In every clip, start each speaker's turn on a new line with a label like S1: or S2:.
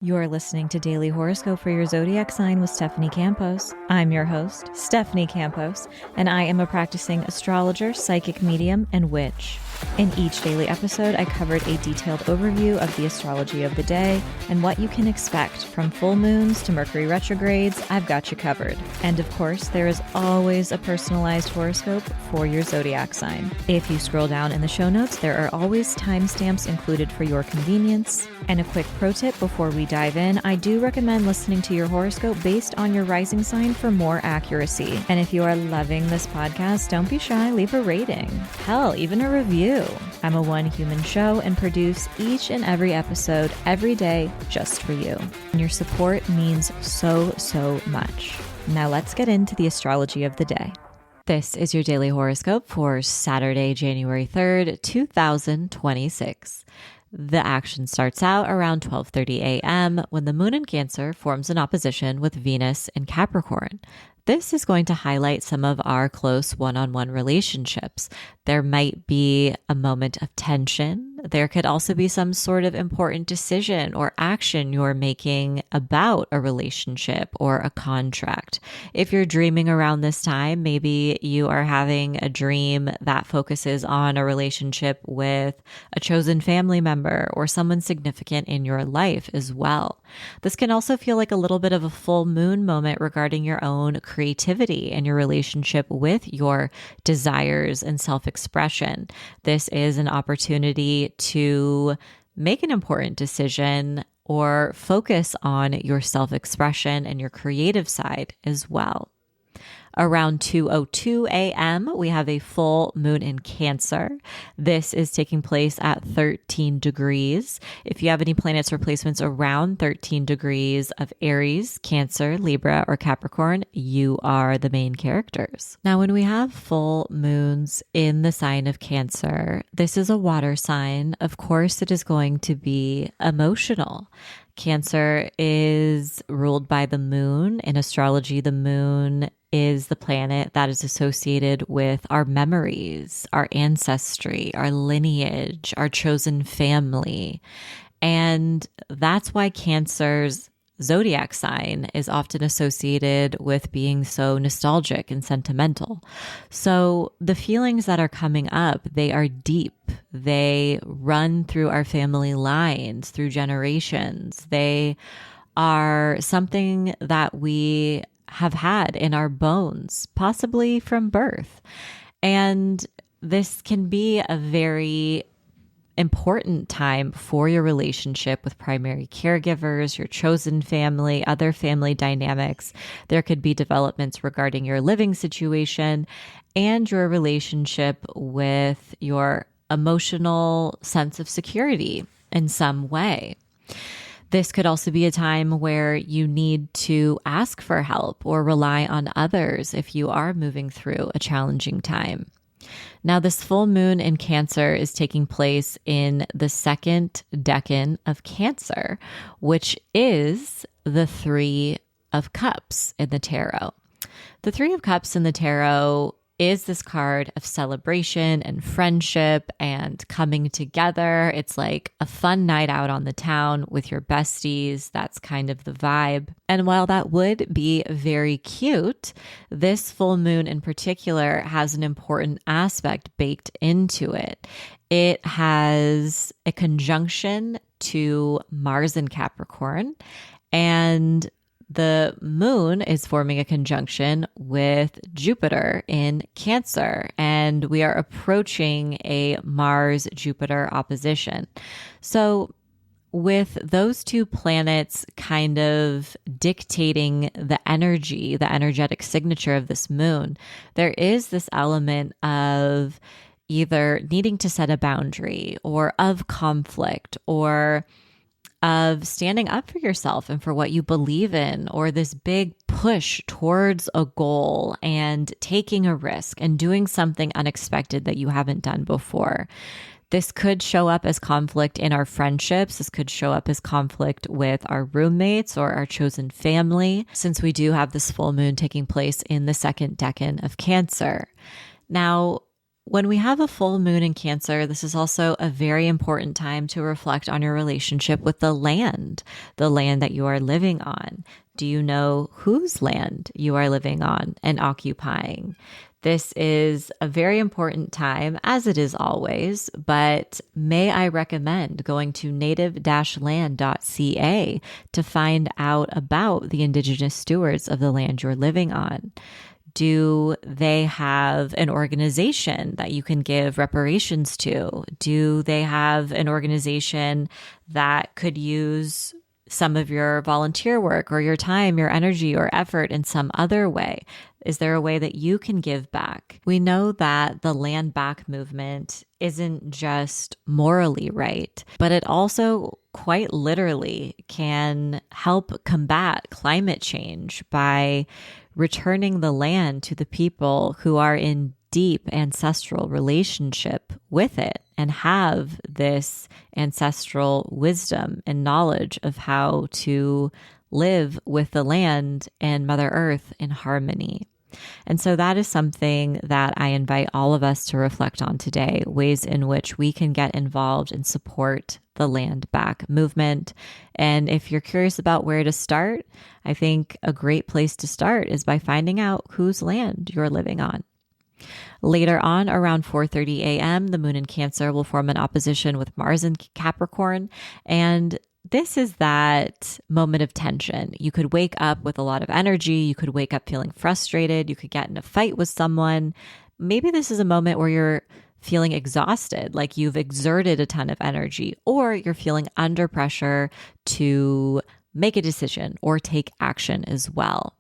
S1: You're listening to Daily Horoscope for your zodiac sign with Stephanie Campos. I'm your host, Stephanie Campos, and I am a practicing astrologer, psychic medium, and witch. In each daily episode, I covered a detailed overview of the astrology of the day and what you can expect from full moons to Mercury retrogrades. I've got you covered. And of course, there is always a personalized horoscope for your zodiac sign. If you scroll down in the show notes, there are always timestamps included for your convenience. And a quick pro tip before we dive in, I do recommend listening to your horoscope based on your rising sign for more accuracy. And if you are loving this podcast, don't be shy, leave a rating. Hell, even a review. I'm a one human show and produce each and every episode every day just for you. And your support means so much. Now let's get into the astrology of the day. This is your daily horoscope for Saturday, January 3rd, 2026. The action starts out around 12:30 a.m. when the moon in Cancer forms an opposition with Venus in Capricorn. This is going to highlight some of our close one-on-one relationships. There might be a moment of tension. There could also be some sort of important decision or action you're making about a relationship or a contract. If you're dreaming around this time, maybe you are having a dream that focuses on a relationship with a chosen family member or someone significant in your life as well. This can also feel like a little bit of a full moon moment regarding your own creativity and your relationship with your desires and self-expression. This is an opportunity to make an important decision or focus on your self-expression and your creative side as well. Around 2:02 a.m., we have a full moon in Cancer. This is taking place at 13 degrees. If you have any planets or placements around 13 degrees of Aries, Cancer, Libra, or Capricorn, you are the main characters. Now, when we have full moons in the sign of Cancer, this is a water sign. Of course, it is going to be emotional. Cancer is ruled by the moon. In astrology, the moon is the planet that is associated with our memories, our ancestry, our lineage, our chosen family. And that's why Cancer's zodiac sign is often associated with being so nostalgic and sentimental. So the feelings that are coming up, they are deep. They run through our family lines, through generations. They are something that we have had in our bones, possibly from birth. And this can be a very important time for your relationship with primary caregivers, your chosen family, other family dynamics. There could be developments regarding your living situation and your relationship with your emotional sense of security in some way. This could also be a time where you need to ask for help or rely on others if you are moving through a challenging time. Now, this full moon in Cancer is taking place in the second decan of Cancer, which is the Three of Cups in the tarot. The Three of Cups in the tarot is this card of celebration and friendship and coming together. It's like a fun night out on the town with your besties. That's kind of the vibe. And while that would be very cute, this full moon in particular has an important aspect baked into it. It has a conjunction to Mars in Capricorn, and the moon is forming a conjunction with Jupiter in Cancer, and we are approaching a Mars-Jupiter opposition. So with those two planets kind of dictating the energy, the energetic signature of this moon, there is this element of either needing to set a boundary or of conflict or of standing up for yourself and for what you believe in, or this big push towards a goal and taking a risk and doing something unexpected that you haven't done before. This could show up as conflict in our friendships. This could show up as conflict with our roommates or our chosen family, since we do have this full moon taking place in the second decan of Cancer. Now, When we have a full moon in Cancer, this is also a very important time to reflect on your relationship with the land that you are living on. Do you know whose land you are living on and occupying? This is a very important time, as it is always, but may I recommend going to native-land.ca to find out about the Indigenous stewards of the land you're living on. Do they have an organization that you can give reparations to? Do they have an organization that could use some of your volunteer work or your time, your energy or effort in some other way? Is there a way that you can give back? We know that the land back movement isn't just morally right, but it also quite literally can help combat climate change by returning the land to the people who are in deep ancestral relationship with it and have this ancestral wisdom and knowledge of how to live with the land and Mother Earth in harmony. And so that is something that I invite all of us to reflect on today, ways in which we can get involved and support the land back movement. And if you're curious about where to start, I think a great place to start is by finding out whose land you're living on. Later on, around 4:30 a.m., the moon in Cancer will form an opposition with Mars in Capricorn. And this is that moment of tension. You could wake up with a lot of energy. You could wake up feeling frustrated. You could get in a fight with someone. Maybe this is a moment where you're feeling exhausted, like you've exerted a ton of energy, or you're feeling under pressure to make a decision or take action as well.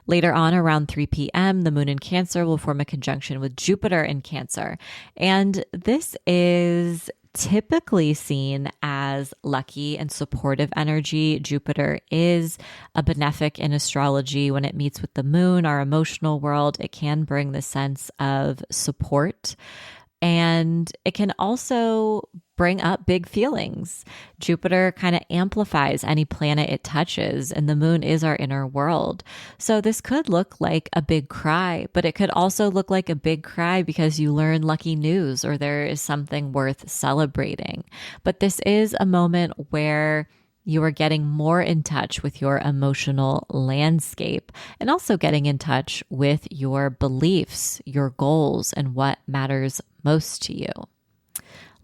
S1: Later on, around 3 p.m., the moon in Cancer will form a conjunction with Jupiter in Cancer. And this is typically seen as lucky and supportive energy. Jupiter is a benefic in astrology. When it meets with the moon, our emotional world, it can bring the sense of support. And it can also bring up big feelings. Jupiter kind of amplifies any planet it touches, and the moon is our inner world. So this could look like a big cry, but it could also look like a big cry because you learn lucky news or there is something worth celebrating. But this is a moment where you are getting more in touch with your emotional landscape and also getting in touch with your beliefs, your goals, and what matters most to you.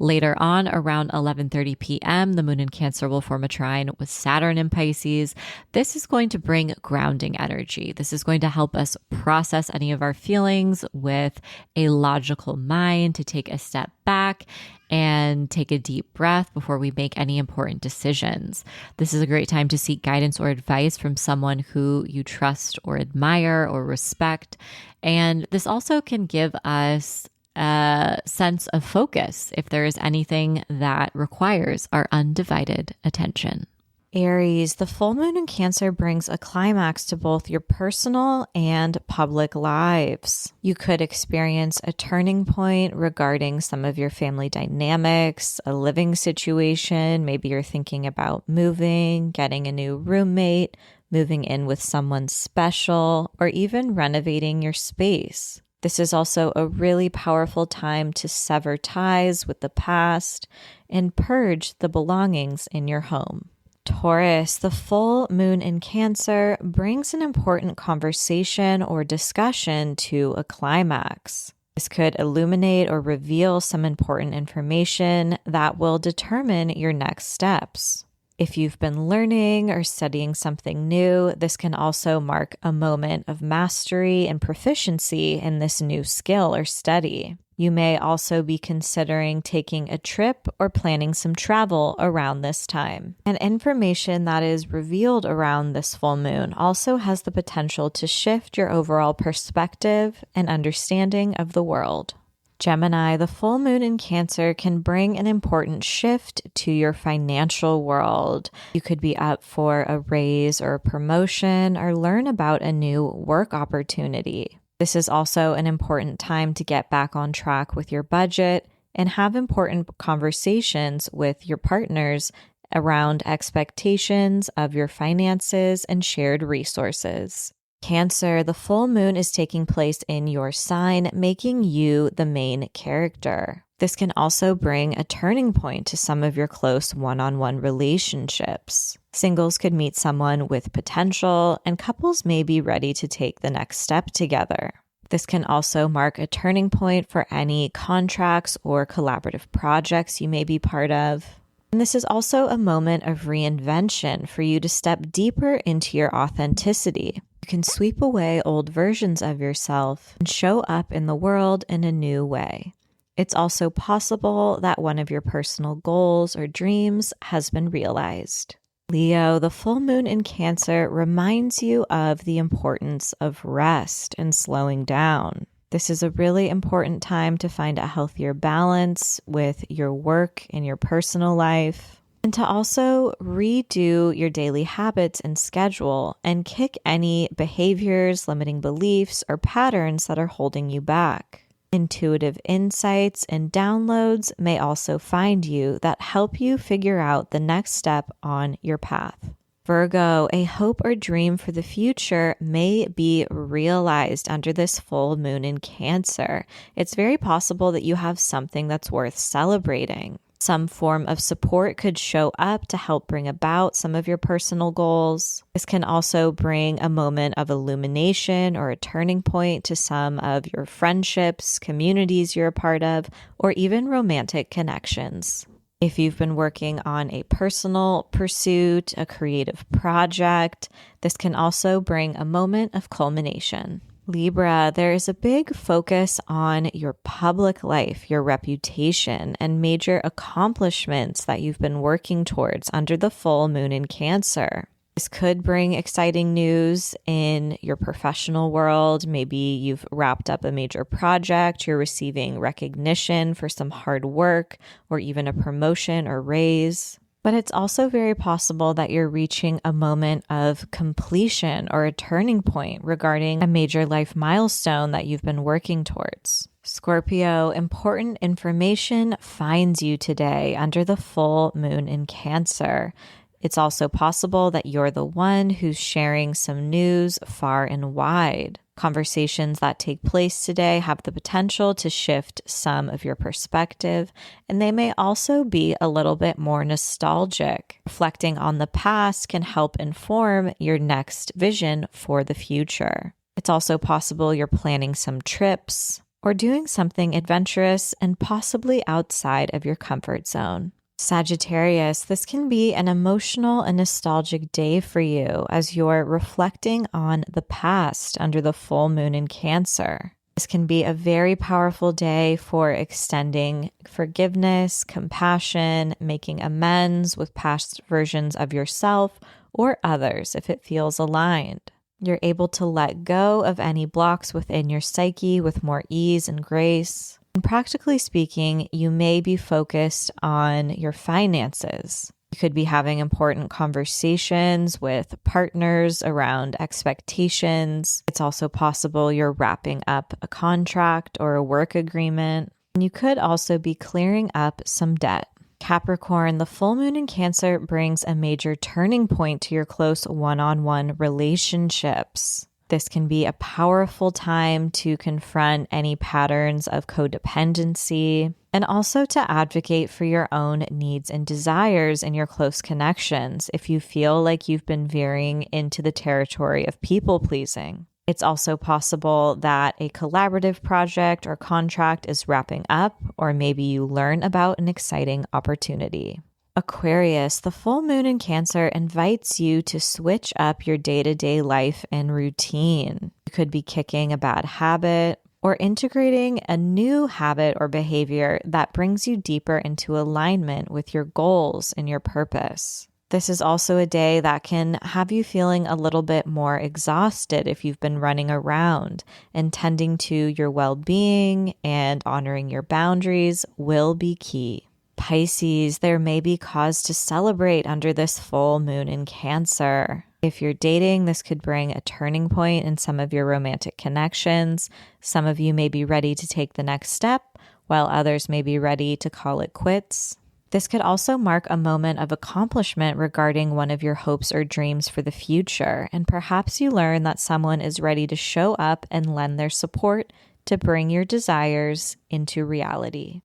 S1: Later on, around 11:30 p.m., the moon in Cancer will form a trine with Saturn in Pisces. This is going to bring grounding energy. This is going to help us process any of our feelings with a logical mind, to take a step back and take a deep breath before we make any important decisions. This is a great time to seek guidance or advice from someone who you trust or admire or respect. And this also can give us a sense of focus if there is anything that requires our undivided attention. Aries, the full moon in Cancer brings a climax to both your personal and public lives. You could experience a turning point regarding some of your family dynamics, a living situation. Maybe you're thinking about moving, getting a new roommate, moving in with someone special, or even renovating your space. This is also a really powerful time to sever ties with the past and purge the belongings in your home. Taurus, the full moon in Cancer brings an important conversation or discussion to a climax. This could illuminate or reveal some important information that will determine your next steps. If you've been learning or studying something new, this can also mark a moment of mastery and proficiency in this new skill or study. You may also be considering taking a trip or planning some travel around this time. And information that is revealed around this full moon also has the potential to shift your overall perspective and understanding of the world. Gemini, the full moon in Cancer can bring an important shift to your financial world. You could be up for a raise or a promotion or learn about a new work opportunity. This is also an important time to get back on track with your budget and have important conversations with your partners around expectations of your finances and shared resources. Cancer, the full moon is taking place in your sign, making you the main character. This can also bring a turning point to some of your close one-on-one relationships. Singles could meet someone with potential, and couples may be ready to take the next step together. This can also mark a turning point for any contracts or collaborative projects you may be part of. And this is also a moment of reinvention for you to step deeper into your authenticity. You can sweep away old versions of yourself and show up in the world in a new way. It's also possible that one of your personal goals or dreams has been realized. Leo, the full moon in Cancer reminds you of the importance of rest and slowing down. This is a really important time to find a healthier balance with your work and your personal life, and to also redo your daily habits and schedule and kick any behaviors, limiting beliefs, or patterns that are holding you back. Intuitive insights and downloads may also find you that help you figure out the next step on your path. Virgo, a hope or dream for the future may be realized under this full moon in Cancer. It's very possible that you have something that's worth celebrating. Some form of support could show up to help bring about some of your personal goals. This can also bring a moment of illumination or a turning point to some of your friendships, communities you're a part of, or even romantic connections. If you've been working on a personal pursuit, a creative project, this can also bring a moment of culmination. Libra, there is a big focus on your public life, your reputation, and major accomplishments that you've been working towards under the full moon in Cancer. This could bring exciting news in your professional world. Maybe you've wrapped up a major project, you're receiving recognition for some hard work, or even a promotion or raise. But it's also very possible that you're reaching a moment of completion or a turning point regarding a major life milestone that you've been working towards. Scorpio, important information finds you today under the full moon in Cancer. It's also possible that you're the one who's sharing some news far and wide. Conversations that take place today have the potential to shift some of your perspective, and they may also be a little bit more nostalgic. Reflecting on the past can help inform your next vision for the future. It's also possible you're planning some trips or doing something adventurous and possibly outside of your comfort zone. Sagittarius, this can be an emotional and nostalgic day for you as you're reflecting on the past under the full moon in Cancer. This can be a very powerful day for extending forgiveness, compassion, making amends with past versions of yourself or others if it feels aligned. You're able to let go of any blocks within your psyche with more ease and grace. And practically speaking, you may be focused on your finances. You could be having important conversations with partners around expectations. It's also possible you're wrapping up a contract or a work agreement. And you could also be clearing up some debt. Capricorn, the full moon in Cancer brings a major turning point to your close one-on-one relationships. This can be a powerful time to confront any patterns of codependency and also to advocate for your own needs and desires in your close connections if you feel like you've been veering into the territory of people pleasing. It's also possible that a collaborative project or contract is wrapping up, or maybe you learn about an exciting opportunity. Aquarius, the full moon in Cancer invites you to switch up your day-to-day life and routine. You could be kicking a bad habit or integrating a new habit or behavior that brings you deeper into alignment with your goals and your purpose. This is also a day that can have you feeling a little bit more exhausted if you've been running around, and tending to your well-being and honoring your boundaries will be key. Pisces, there may be cause to celebrate under this full moon in Cancer. If you're dating, this could bring a turning point in some of your romantic connections. Some of you may be ready to take the next step, while others may be ready to call it quits. This could also mark a moment of accomplishment regarding one of your hopes or dreams for the future, and perhaps you learn that someone is ready to show up and lend their support to bring your desires into reality.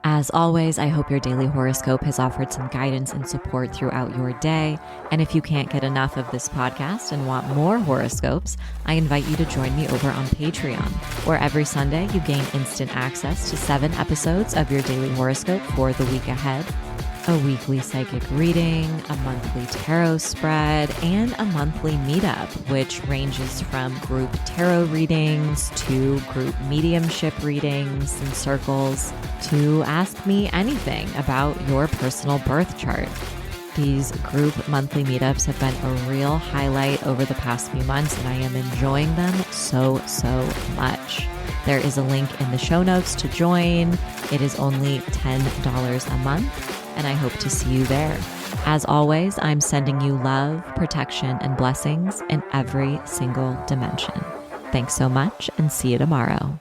S1: As always, I hope your daily horoscope has offered some guidance and support throughout your day. And if you can't get enough of this podcast and want more horoscopes, I invite you to join me over on Patreon, where every Sunday you gain instant access to 7 episodes of your daily horoscope for the week ahead, a weekly psychic reading, a monthly tarot spread, and a monthly meetup, which ranges from group tarot readings to group mediumship readings and circles to ask me anything about your personal birth chart. These group monthly meetups have been a real highlight over the past few months, and I am enjoying them so much. There is a link in the show notes to join. It is only $10 a month, and I hope to see you there. As always, I'm sending you love, protection, and blessings in every single dimension. Thanks so much, and see you tomorrow.